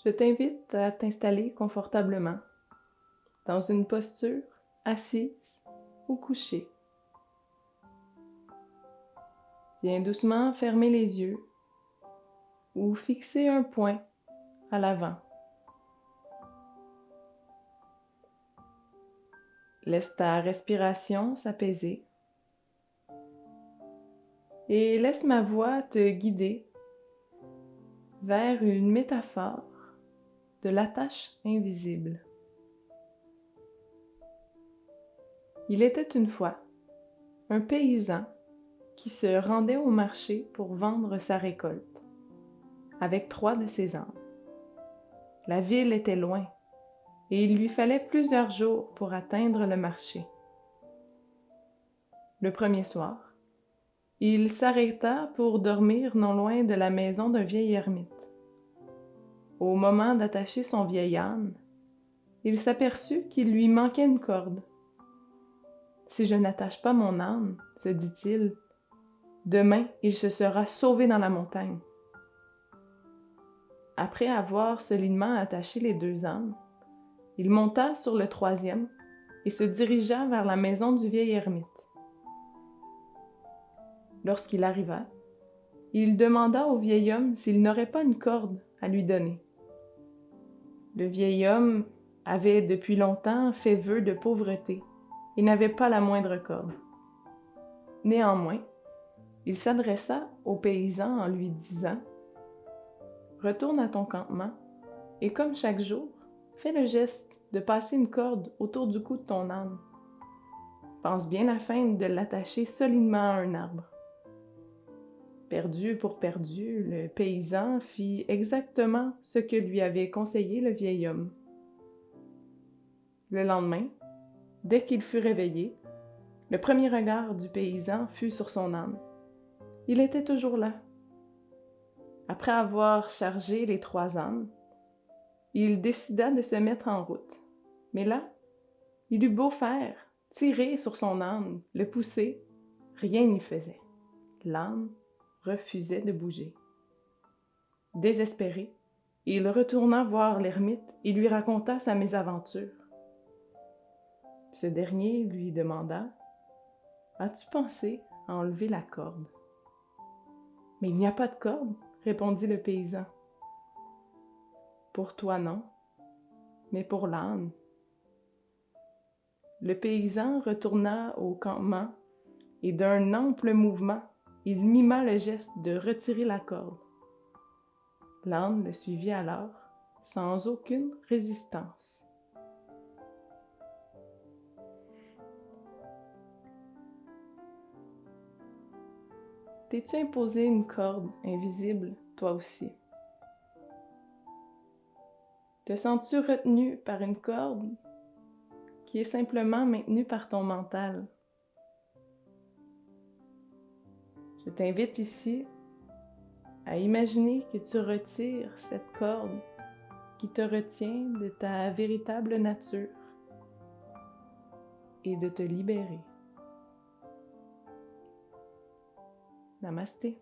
Je t'invite à t'installer confortablement dans une posture assise ou couchée. Viens doucement fermer les yeux ou fixer un point à l'avant. Laisse ta respiration s'apaiser et laisse ma voix te guider vers une métaphore de la tâche invisible. Il était une fois un paysan qui se rendait au marché pour vendre sa récolte avec 3 de ses ânes. La ville était loin et il lui fallait plusieurs jours pour atteindre le marché. Le premier soir, il s'arrêta pour dormir non loin de la maison d'un vieil ermite. Au moment d'attacher son vieil âne, il s'aperçut qu'il lui manquait une corde. « Si je n'attache pas mon âne, se dit-il, demain il se sera sauvé dans la montagne. » Après avoir solidement attaché les 2 ânes, il monta sur le 3e et se dirigea vers la maison du vieil ermite. Lorsqu'il arriva, il demanda au vieil homme s'il n'aurait pas une corde à lui donner. Le vieil homme avait depuis longtemps fait vœu de pauvreté et n'avait pas la moindre corde. Néanmoins, il s'adressa au paysan en lui disant « Retourne à ton campement et comme chaque jour, fais le geste de passer une corde autour du cou de ton âne. Pense bien la fin de l'attacher solidement à un arbre. » Perdu pour perdu, le paysan fit exactement ce que lui avait conseillé le vieil homme. Le lendemain, dès qu'il fut réveillé, le premier regard du paysan fut sur son âne. Il était toujours là. Après avoir chargé les 3 ânes, il décida de se mettre en route. Mais là, il eut beau faire, tirer sur son âne, le pousser, rien n'y faisait. L'âne refusait de bouger. Désespéré, il retourna voir l'ermite et lui raconta sa mésaventure. Ce dernier lui demanda « As-tu pensé à enlever la corde ?» « Mais il n'y a pas de corde, » répondit le paysan. « Pour toi non, mais pour l'âne. » Le paysan retourna au campement et d'un ample mouvement, il mima le geste de retirer la corde. L'âne le suivit alors, sans aucune résistance. T'es-tu imposé une corde invisible, toi aussi? Te sens-tu retenu par une corde qui est simplement maintenue par ton mental? Je t'invite ici à imaginer que tu retires cette corde qui te retient de ta véritable nature et de te libérer. Namasté.